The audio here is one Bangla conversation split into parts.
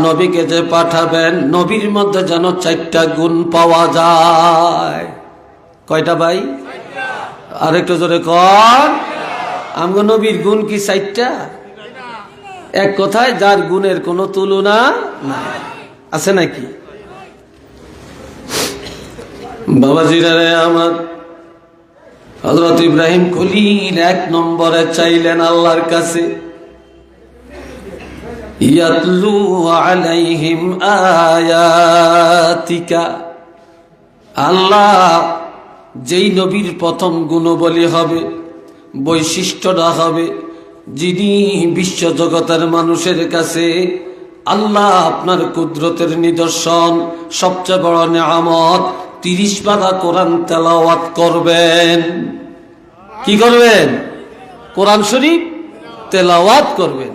নবীকে যে পাঠাবেন নবীর মধ্যে যেন 4টা গুণ পাওয়া যায়। কয়টা ভাই? আরেকটু জোরে কর। আমগো নবীর গুণ কি 4টা? এক কথায় যার গুণের কোনো তুলনা নাই, আছে নাকি? বাবাজিরা রে আমার, হযরত ইব্রাহিম খলিল 1 নম্বরে চাইলেন আল্লাহর কাছে, ইয়াতলু আলাইহিম আয়াতিকা। আল্লাহ যেই নবীর প্রথম গুণবলী হবে, বৈশিষ্ট্যটা হবে, যিনি বিশ্ব জগতের মানুষের কাছে আল্লাহ আপনার কুদরতের নিদর্শন, সবচেয়ে বড় নিয়ামত 30 পারা কোরআন তেলাওয়াত করবেন। কি করবেন? কোরআন শরীফ তেলাওয়াত করবেন।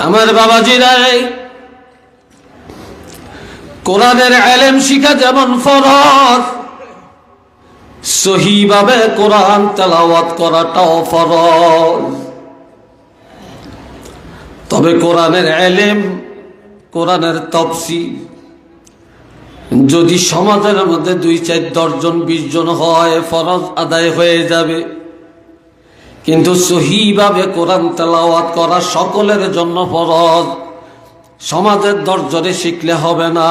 আমার বাবাজিরা, কোরআনের ইলম শিখা যেমন ফরজ, সহিভাবে কোরআন তেলাওয়াত করাটাও ফরজ। তবে কোরআনের ইলম, কোরআনের তাফসীর যদি সমাজের মধ্যে 2-4 জন 20 জন হয়, ফরজ আদায় হয়ে যাবে। কিন্তু সহিভাবে কোরআন তেলাওয়াত করা সকলের জন্য ফরজ। সমাজের 10 জনে শিখলে হবে না,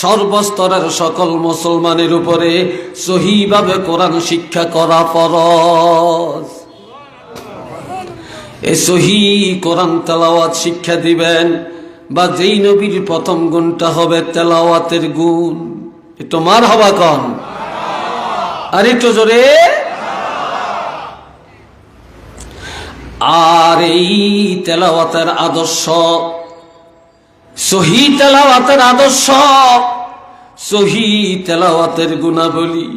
সর্বস্তরের সকল মুসলমানের উপরে সহিভাবে কোরআন শিক্ষা করা ফরজ। এই সহি কোরআন তেলাওয়াত শিক্ষা দিবেন, বা যেই নবীর প্রথম গুণটা হবে তেলাওয়াতের গুণ। একটু মারহাবা কন, আর একটু জোরে। আর এই তেলাওয়াতের আদর্শ, সহি তেলাওয়াতের আদর্শ, সহি তেলাওয়াতের গুণাবলী,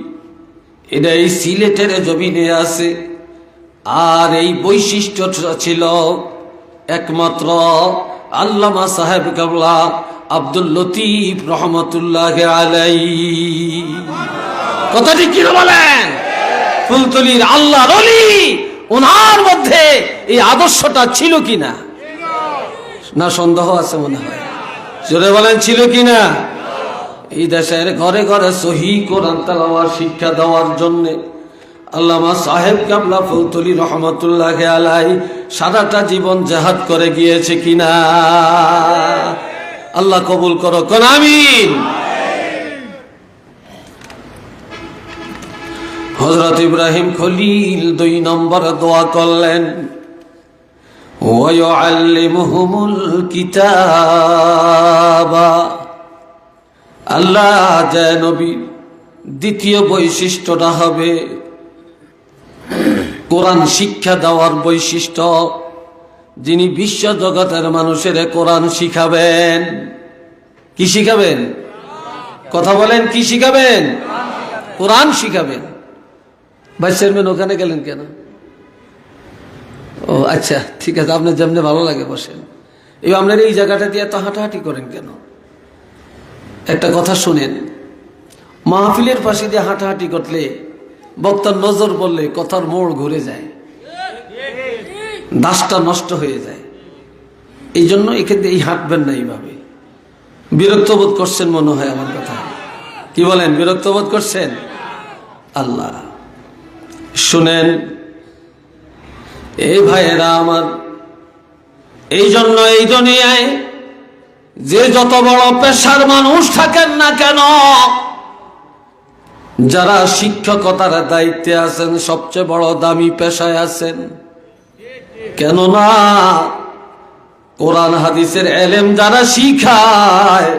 এটা এই সিলেটের জমিনে আছে। আর এই বৈশিষ্ট্যটা ছিল একমাত্র আল্লামা সাহেব কাবলা আব্দুল লতিফ রহমতুল্লাহ আলাইহি। কথাটি কি বলেন? ফুলতলির আল্লাহর ওলি, ওনার মধ্যে এই আদর্শটা ছিল কিনা? না সন্দেহ আছে মনে হয়? জোরে বলেন, ছিল কিনা? এই দেশের ঘরে ঘরে সহি কোরআন তেলাওয়াত শিক্ষা দেওয়ার জন্য আল্লামা সাহেব কাবলা ফুলতলি রহমতুল্লাহ আলাইহি সারাটা জীবন জিহাদ করে গিয়েছে কিনা? আল্লাহ কবুল করো, কোন আমিন। হযরত ইব্রাহিম খলিল 2 নম্বরে দোয়া করলেন, ওয়া ইউআল্লিমুহুমুল কিতাবা। আল্লাহ যে নবীর দ্বিতীয় বৈশিষ্ট্যটা হবে কোরআন শিক্ষা দেওয়ার বৈশিষ্ট্য, যিনি বিশ্ব জগতের মানুষের কোরআন শিখাবেন। কি শিখাবেন? কথা বলেন, কি শিখাবেন? কোরআন শিখাবেন। ভাইস চেয়ারম্যান ওখানে গেলেন কেন? ও আচ্ছা, ঠিক আছে, আপনার যেমনি ভালো লাগে বসেন। আপনার এই জায়গাটা দিয়ে এত হাঁটাহাঁটি করেন কেন? একটা কথা শুনেন, মাহফিলের পাশে দিয়ে হাঁটাহাঁটি করলে, বক্তার নজর পড়লে কথার মোড় ঘুরে যায়, দাসটা নষ্ট হয়ে যায়। এই জন্য এখানে এই হাঁটবেন না এইভাবে। বিরক্ত বোধ করছেন মনে হয় আমার কথা। কি বলেন, বিরক্ত বোধ করছেন? আল্লাহ শুনেন, এই ভাইয়েরা আমার, এই জন্য এই দুনিয়ায় যে যত বড় পেশার মানুষ থাকেন না কেন, যারা শিক্ষকতার দায়িত্বে আছেন সবচেয়ে বড় দামি পেশায় আছেন। কেননা কোরআন হাদিসের ইলম যারা শিখায়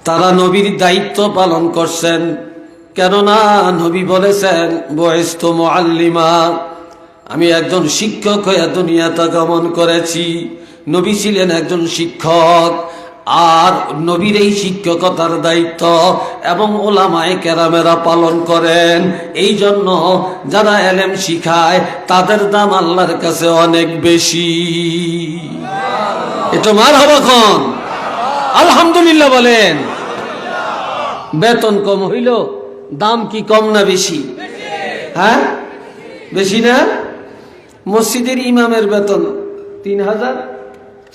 তারা নবীর দায়িত্ব পালন করছেন। কেননা নবী বলেছেন, বুইস্তু মুআল্লিমা, আমি একজন শিক্ষক হয়ে দুনিয়াতে আগমন করেছি। নবী ছিলেন একজন শিক্ষক, আর নবীর এই শিক্ষকতার দায়িত্ব এবং ওলামায়ে কেরামেরা পালন করেন। এই জন্য যারা ইলম শিখায় তাদের দাম আল্লাহর কাছে অনেক বেশি। এটা মারহাবা খান, আলহামদুলিল্লাহ বলেন। বেতন কম হইল, দাম কি কম না বেশি? হ্যাঁ, বেশি না? মসজিদের ইমামের বেতন 3000,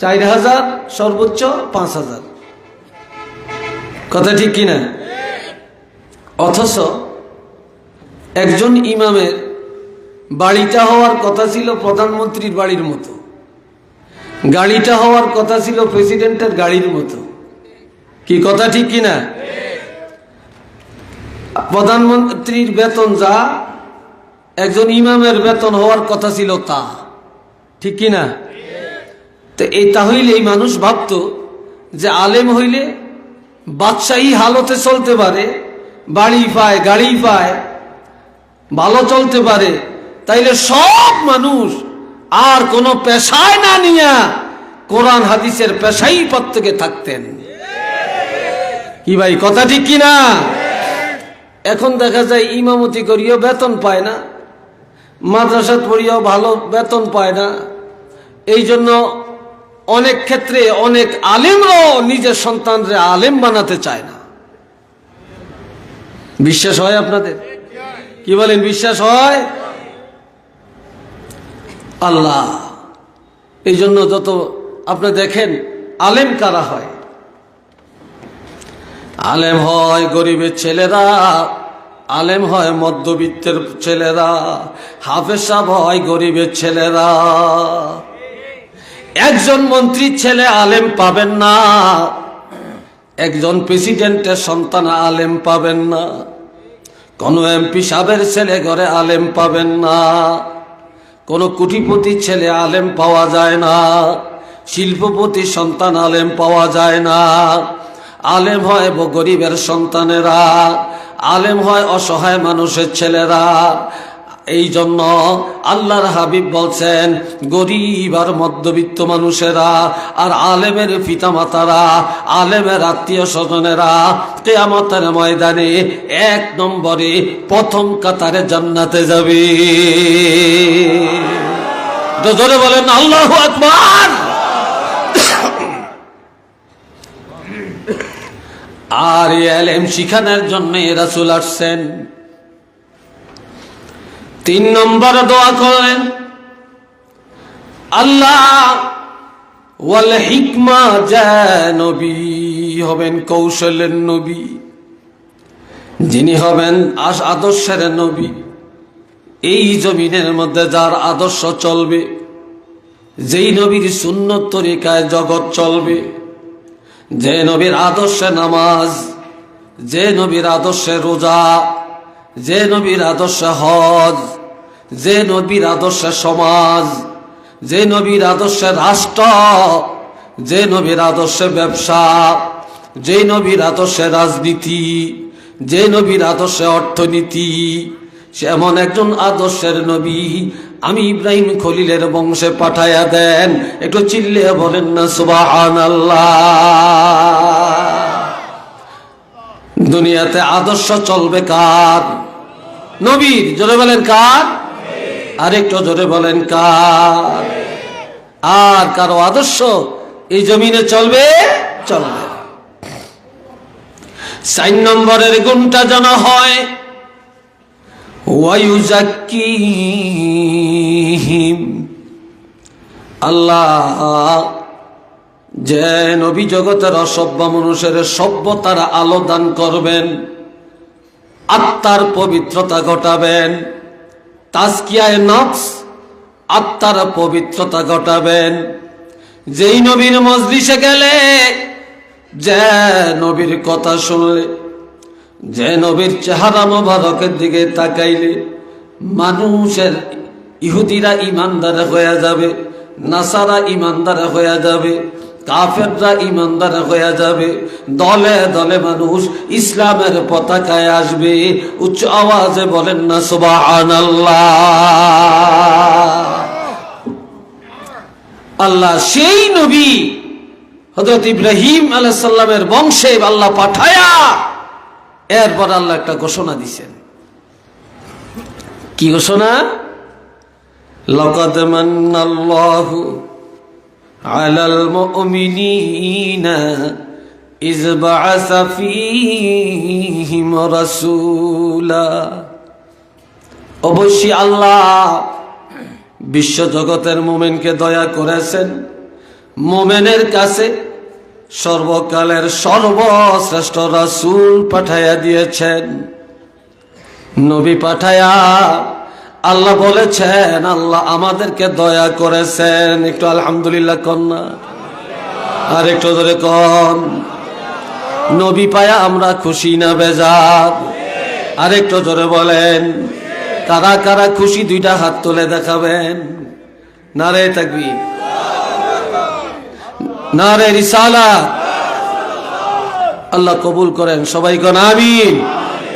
4000, সর্বোচ্চ 5000। কথা ঠিক কিনা? অথচ একজন ইমামের বাড়িটা হওয়ার কথা ছিল প্রধানমন্ত্রীর বাড়ির মতো, গাড়িটা হওয়ার কথা ছিল প্রেসিডেন্টের গাড়ির মতো। কি কথা ঠিক কিনা? প্রধানমন্ত্রীর বেতন যা, একজন ইমামের বেতন হওয়ার কথা ছিল তা। ঠিক কিনা? তো এটা হইলে এই মানুষ ভাবত যে আলেম হইলে বাদশাহী হালতে চলতে পারে, বাড়ি পায়, গাড়ি পায়, ভালো চলতে পারে, তাইলে সব মানুষ আর কোনো পেশায় না নিয়া কোরআন হাদিসের পেশাই প্রত্যেকে থাকতেন। কি ভাই, কথা ঠিক কিনা? এখন দেখা যায় ইমামতি করিও বেতন পায় না, মাদ্রাসা পড়িয়াও ভালো বেতন পায় না। এই জন্য অনেক ক্ষেত্রে অনেক আলেমরাও নিজের সন্তানরে আলেম বানাতে চায় না। বিশ্বাস হয় আপনাদের? কি বলেন, বিশ্বাস হয়? আল্লাহ, এই জন্য যত আপনি দেখেন আলেম কারা হয়, আলেম হয় গরিবের ছেলেরা, আলেম হয় মধ্যবিত্তের ছেলেরা, হাফেজ সাহেব হয় গরিবের ছেলেরা। একজন মন্ত্রীর ছেলে আলেম পাবেন না, একজন প্রেসিডেন্টের সন্তান আলেম পাবেন না, কোন এমপি সাহেবের ছেলে ঘরে আলেম পাবেন না, কোন কোটিপতির ছেলে আলেম পাওয়া যায় না, শিল্পপতির সন্তান আলেম পাওয়া যায় না। আলেম হয় গরিবের সন্তানেরা, আলেম হয় অসহায় মানুষের ছেলেরা। এই জন্য আল্লাহর হাবিব বলছেন গরিব আর মধ্যবিত্ত মানুষেরা আর আলেমের পিতামাতারা, আলেমের আত্মীয় স্বজনেরা কিয়ামতের ময়দানে 1 নম্বরে প্রথম কাতারে জান্নাতে যাবে। জোরে বলেন আল্লাহু আকবার। আর ইলম শিখানোর জন্য রাসূল আসছেন। 3 নম্বর দোয়া করেন, আল্লাহ ওয়াল হিকমা, যে নবী হবেন কৌশলের নবী, যিনি হবেন আদর্শের নবী, এই জমিনের মধ্যে যার আদর্শ চলবে, যেই নবীর সুন্নত তরিকায় জগৎ চলবে, যে নবীর আদর্শে নামাজ, যে নবীর আদর্শে রোজা, যে নবীর আদর্শে হজ, যে নবীর আদর্শে সমাজ, যে নবীর আদর্শে রাষ্ট্র, যে নবীর আদর্শে ব্যবসা, যে নবীর আদর্শে রাজনীতি, যে নবীর আদর্শে অর্থনীতি, সে এমন একজন আদর্শের নবী আমি ইব্রাহিম খলিলের বংশে পাঠায়া দেন। একটু চিল্লিয়ে বলেন না সুবহানাল্লাহ। দুনিয়াতে আদর্শ চলবে কার? নবীর। জোরে বলেন কার? আরেকটু জোরে বলেন কার? আর কারো আদর্শ এই জমিনে চলবে? চলবে। 4 নম্বরের গুণটা যেন হয় ওয়ায়ুজাক্কিহিম, আল্লাহ যে নবী জগতের অসভ্য মানুষের সভ্যতার আলো দান করবেন, আত্মার পবিত্রতা ঘটাবেন, তাজকিয়ায়ে নফস, আত্মার পবিত্রতা ঘটাবেন। যেই নবীর মজলিসে গেলে, যে নবীর কথা শুনলে, যে নবীর চেহারা মোবারকের দিকে তাকাইলে মানুষের ইহুদিরা ইমানদার হয়ে যাবে, নাসারা ইমানদার হয়ে যাবে, কাফেররা ইমানদার হয়ে যাবে, দলে দলে মানুষ ইসলামের পতাকায় আসবে। উচ্চ আওয়াজে বলেন না সুবহানাল্লাহ। আল্লাহ সেই নবী হযরত ইব্রাহিম আলাইহিস সালামের বংশে আল্লাহ পাঠায়া এরপর আল্লাহ একটা ঘোষণা দিছেন। কি ঘোষণা? লাকাদ মান্নাল্লাহু আলাল মুমিনিনা ইয বা'আসা ফীহিম রাসূলা, অবশ্যই আল্লাহ বিশ্ব জগতের মুমিনকে দয়া করেছেন, মুমিনের কাছে সর্বকালের সর্বশ্রেষ্ঠ রাসূল পাঠাইয়া দিয়েছেন। নবী পাঠায়া আল্লাহ বলেছেন, আল্লাহ আমাদেরকে দয়া করেছেন। একটু আলহামদুলিল্লাহ কন না, আর একটু ধরে কন। নবী পায়া আমরা খুশি না বেজার? আর একটু জোরে বলেন। কারা কারা খুশি দুইটা হাত তুলে দেখাবেন। নারে তাকবীর, নারে রিসালাত। আল্লাহ কবুল করেন, সবাই কোন আমিন।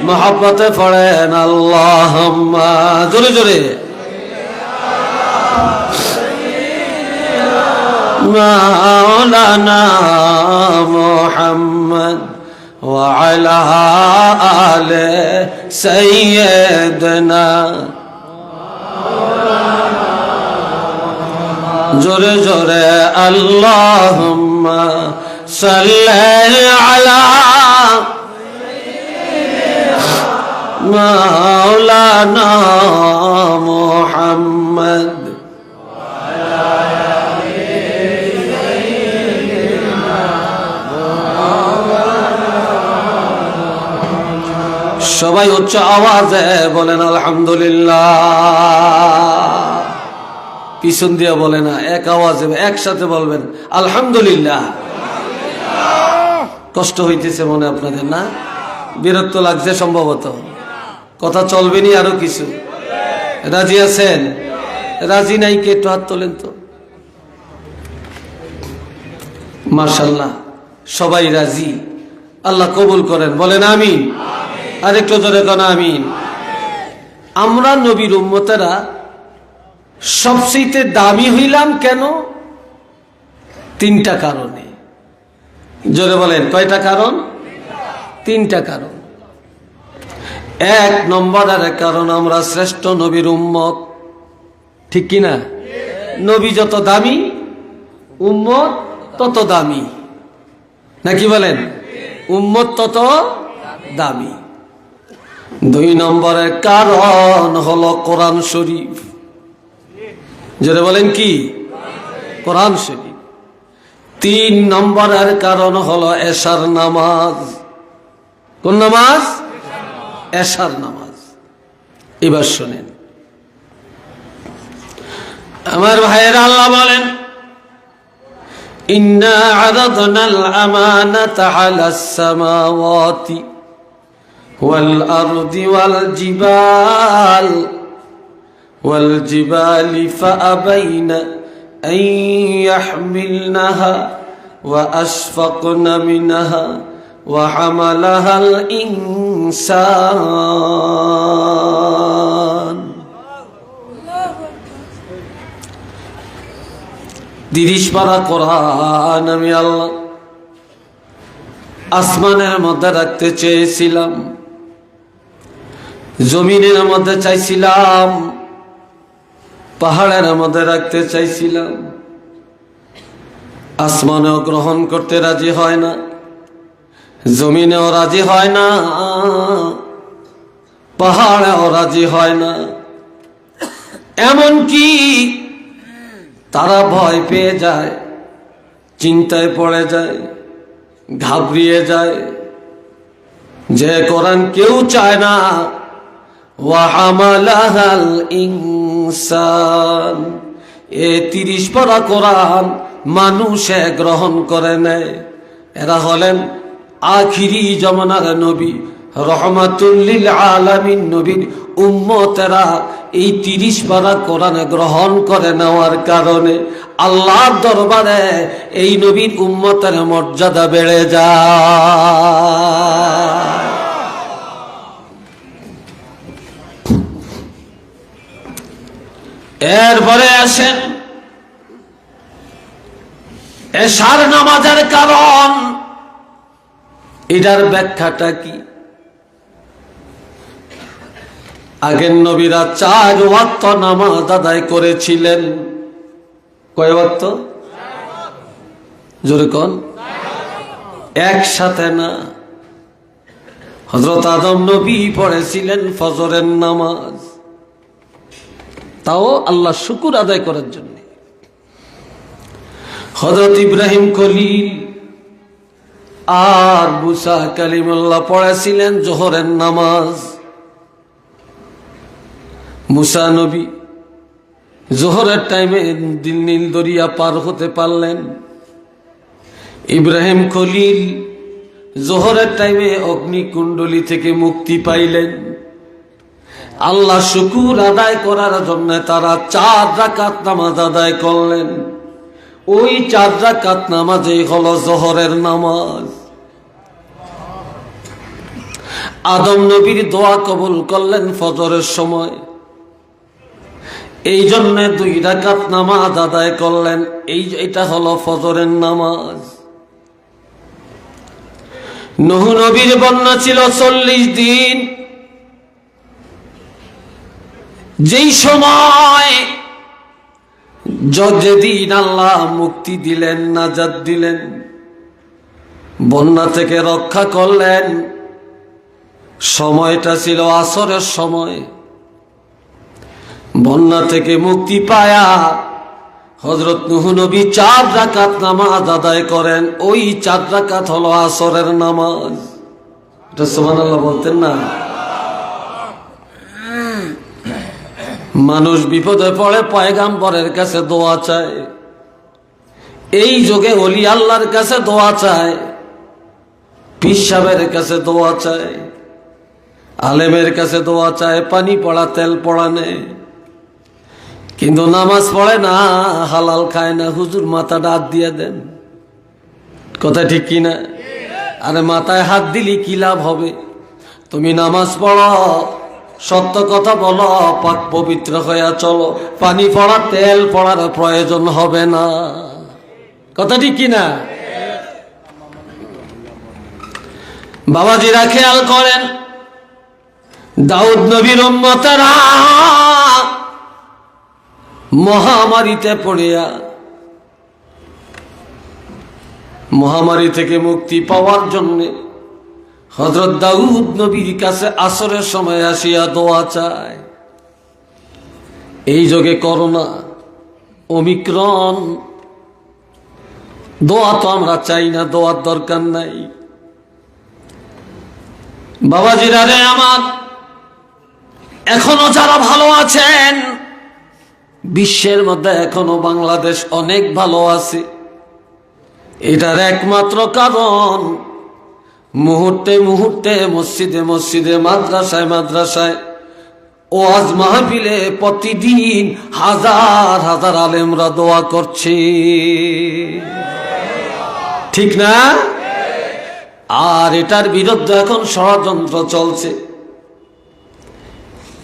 মহব্বতে পড়েন আল্লাহুম্মা, জোরে জোরে। মাওলানা মুহাম্মদ ওয়া আলা আলি সাইয়্যিদনা, জোরে জোরে আল্লাহুম্মা সাল্লি আলা মাওলানা মুহাম্মদ। সবাই উচ্চ আওয়াজে বলেন আলহামদুলিল্লাহ। পিছন দিয়ে বলে না, এক আওয়াজে একসাথে বলবেন আলহামদুলিল্লাহ। কষ্ট হইতেছে মনে আপনাদের না? বিরক্ত লাগছে সম্ভবত। কথা চলবেনি আরো কিছু? রাজি আছেন? রাজি নাই কে একটু হাত তোলেন তো। মাশাআল্লাহ, সবাই রাজি। আল্লাহ কবুল করেন, বলেন আমিন। আরেকটু জোরে কোন আমিন। আমরা নবীর উম্মতেরা সবচেয়ে দামি হইলাম কেন? তিনটা কারণে। জোরে বলেন, কয়টা কারণ? তিনটা কারণ। এক নম্বরের কারণ আমরা শ্রেষ্ঠ নবীর উম্মত, ঠিক কিনা? নবী যত দামি, উম্মত তত দামি, নাকি বলেন? উম্মত তত দামি। দুই নম্বরের কারণ হলো কোরআন শরীফ। জোরে বলেন কি? কোরআন শরীফ। তিন নম্বরের কারণ হলো এশার নামাজ। কোন নামাজ? এশার নামাজ। এবার শোনেন আমার ভাইয়েরা, আল্লাহ বলেন ইন্না আরাদনাল আমানাতা আলাস সামাওয়াতি ওয়াল আরদি ওয়াল জিবালি ফাআবাইনা আন ইয়াহমিলনাহা ওয়া আশফাকনা মিনহা ওয়া হামালাহাল ইনসান। 30 পারা কোরআন আমি আল্লাহ আসমানের মধ্যে রাখতে চেয়েছিলাম, জমিনের মধ্যে চাইছিলাম, পাহাড়ের মধ্যে রাখতে চাইছিলাম। আসমানেও গ্রহণ করতে রাজি হয় না, জমিনেও রাজি হয় না, পাহাড়েও রাজি হয় না। এমনকি তারা ভয় পেয়ে যায়, চিন্তায় পড়ে যায়, ঘাবড়িয়ে যায় যে কোরআন কেউ চায় না। ওয়া হামালাহাল ইনসান, এ 30 পারা কোরআন মানুষে গ্রহণ করে নেয়। এরা হলেন আখিরি জমানার নবী, রহমাতুল লিল আলামিন নবীর উম্মতেরা এই 30 পারা কোরআন গ্রহণ করে নেওয়ার কারণে আল্লাহর দরবারে এই নবীর উম্মতের মর্যাদা বেড়ে যায়। এরপরে আসেন এশার নামাজের কারণ। এটার ব্যাখ্যাটা কি? আগের নবীরা 4 ওয়াক্ত নামাজ আদায় করেছিলেন। কয় ওয়াক্ত? জোরে কোন? একসাথে না। হযরত আদম নবী পড়েছিলেন ফজরের নামাজ, তাও আল্লাহ শুকুর আদায় করার জন্য। হযরত ইব্রাহিম খলিল আর মুসা কালিমুল্লাহ পড়েছিলেন জোহরের নামাজ। মুসা নবী জোহরের টাইমে নীল দরিয়া পার হতে পারলেন। ইব্রাহিম খলিল জোহরের টাইমে অগ্নিকুণ্ডলী থেকে মুক্তি পাইলেন। আল্লাহ শুকুর আদায় করার জন্য তারা 4 রাকাত নামাজ আদায় করলেন। ওই 4 রাকাত নামাজই হলো জোহরের নামাজ। আদম নবীর দোয়া কবুল করলেন ফজরের সময়, এই জন্য 2 রাকাত নামাজ আদায় করলেন। এটা হলো ফজরের নামাজ। নূহ নবীর বন্যা ছিল 40 দিন। যেই সময় যেদিন আল্লাহ মুক্তি দিলেন, নাজাত দিলেন, বন্যা থেকে রক্ষা করলেন, সময়টা ছিল আসরের সময়। বন্যা থেকে মুক্তি পায়া হযরত নূহ নবী 4 রাকাত নামাজ আদায় করেন। ওই 4 রাকাত হলো আসরের নামাজ। এটা সুবহানাল্লাহ বলতেন না? মানুষ বিপদে পড়ে পয়গাম্বরের কাছে দোয়া চায়, এই যুগে ওলি আল্লাহর কাছে দোয়া চায়, পীর সাহেবের কাছে দোয়া চায়, আলেমের কাছে দোয়া চায়, পানি পড়া তেল পড়া নেয়, কিন্তু নামাজ পড়ে না, হালাল খায় না। হুজুর মাথাটা হাত দিয়ে দেন, কথা ঠিক কিনা? আরে মাথায় হাত দিলি কি লাভ হবে? তুমি নামাজ পড়ো, সত্য কথা বলো, পাক পবিত্র হইয়া চলো, পানি পড়া তেল পড়ার প্রয়োজন হবে না, কথা ঠিক কিনা? বাবাজিরা খেয়াল করেন, দাউদ নবীর উম্মতেরা মহামারীতে পড়িয়া মহামারী থেকে মুক্তি পাওয়ার জন্য হযরত দাউদ নবীর কাছে আসরের সময় আসিয়া দোয়া চায়। এই যুগে করোনা, ওমিক্রন, দোয়া তো আমরা চাই না, দোয়ার দরকার নাই। বাবাজিরা রে আমার, এখনো যারা ভালো আছেন, বিশ্বের মধ্যে এখনো বাংলাদেশ অনেক ভালো আছে। এটার একমাত্র কারণ মুহূর্তে মুহূর্তে মসজিদে মসজিদে, মাদ্রাসায় মাদ্রাসায়, ওয়াজ মাহফিলে প্রতিদিন হাজার হাজার আলেমরা দোয়া করছে, ঠিক না? আর এটার বিরুদ্ধে এখন ষড়যন্ত্র চলছে,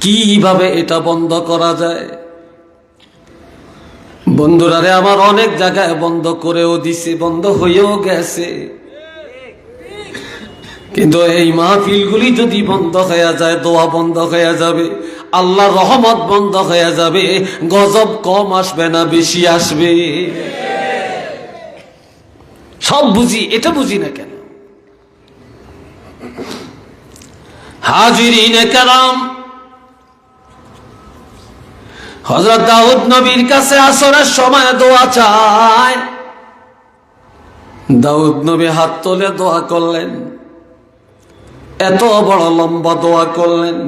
কিভাবে এটা বন্ধ করা যায়। বন্ধুরা রে আমার, অনেক জায়গায় বন্ধ করেও দিছে, বন্ধ হয়েও গেছে, কিন্তু এই মাহফিলগুলি যদি বন্ধ হয়ে যায়, দোয়া বন্ধ হয়ে যাবে, আল্লাহর রহমত বন্ধ হয়ে যাবে, গজব কম আসবে না বেশি আসবে। সব বুঝি, এটা বুঝি না কেন? হাজিরিনে কেরাম, হযরত দাউদ নবীর কাছে আসরের সময় দোয়া চায়। দাউদ নবী হাত তুলে দোয়া করলেন, এত বড় লম্বা দোয়া করলেন।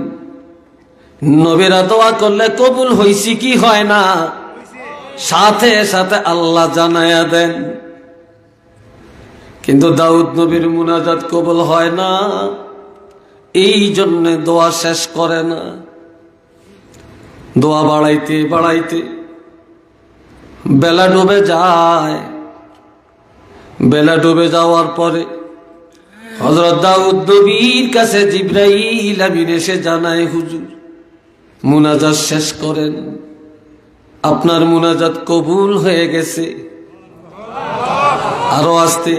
নবীরা দোয়া করলে কবুল হইছে কি হয় না, সাথে সাথে আল্লাহ জানায়া দেন। কিন্তু দাউদ নবীর মুনাজাত কবুল হয় না, এই জন্য দোয়া শেষ করে না। দোয়া বাড়াইতে বাড়াইতে বেলা ডুবে যায়। বেলা ডুবে যাওয়ার পরে হযরত দাউদ নবীর কাছে জিবরাইল আমিন এসে জানায়, হুজুর মুনাজাত শেষ করেন, আপনার মুনাজাত কবুল হয়ে গেছে। আরো আস্তে,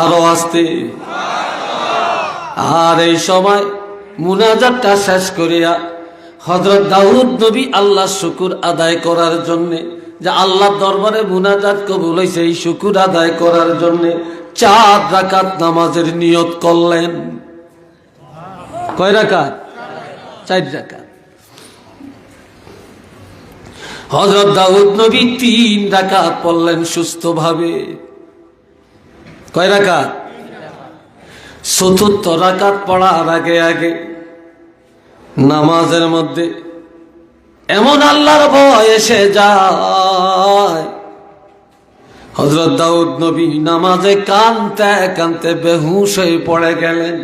আরো আস্তে। আর এই সময় মুনাজাতটা শেষ করিয়া হযরত দাউদ নবী আল্লাহ শুকুর আদায় করার জন্য, যে আল্লাহর দরবারে মুনাজাত কবুল হয়েছে, এই শুকুর আদায় করার জন্য 4 রাকাত নামাজের নিয়ত করলেন। কয় রাকাত? 4 রাকাত। হযরত দাউদ নবী 3 রাকাত পড়লেন সুস্থভাবে। কয় রাকাত? চতুর্থ রাকাত পড়ার আগে আগে নামাজের মধ্যে এমন আল্লাহর ভয় এসে যায়, হযরত দাউদ নবী নামাজে কাঁদতে কাঁদতে বেহুশ হয়ে পড়ে গেলেন।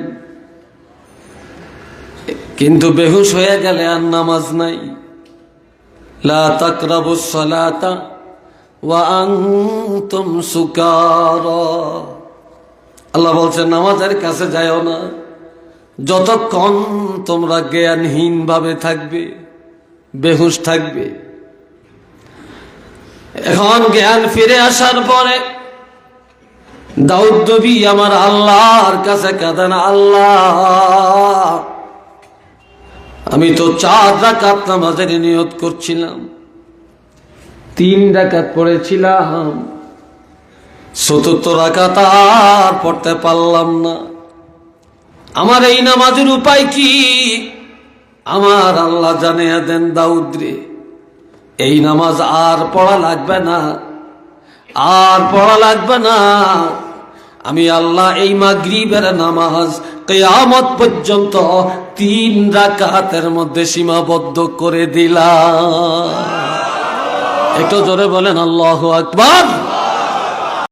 কিন্তু বেহুশ হয়ে গেলে আর নামাজ নাই। লা তাকরাবুস সালাতা ওয়া আনতুম সুকারা, আল্লাহ বলছেন নামাজের কাছে যাও না যতক্ষণ তোমরা জ্ঞানহীন ভাবে থাকবে, বেহুশ থাকবে। এখন জ্ঞান ফিরে আসার পরে দাউদ নবী আমার আল্লাহর কাছে কাঁদেন, আল্লাহ আমি তো 4 রাকাত নামাজের নিয়ত করছিলাম, 3 রাকাত পড়েছিলাম, চতুর্থ রাকাত আর পড়তে পারলাম না। আমার এই নামাজের উপায় কি? আমার আল্লাহ জানিয়ে দেন দাউদ রে, এই নামাজ আর পড়া লাগবে না, আর পড়া লাগবে না। আমি আল্লাহ এই মাগরিবের নামাজ কিয়ামত পর্যন্ত 3 রাকাতের মধ্যে সীমাবদ্ধ করে দিলাম। একটু জোরে বলেন আল্লাহু আকবার।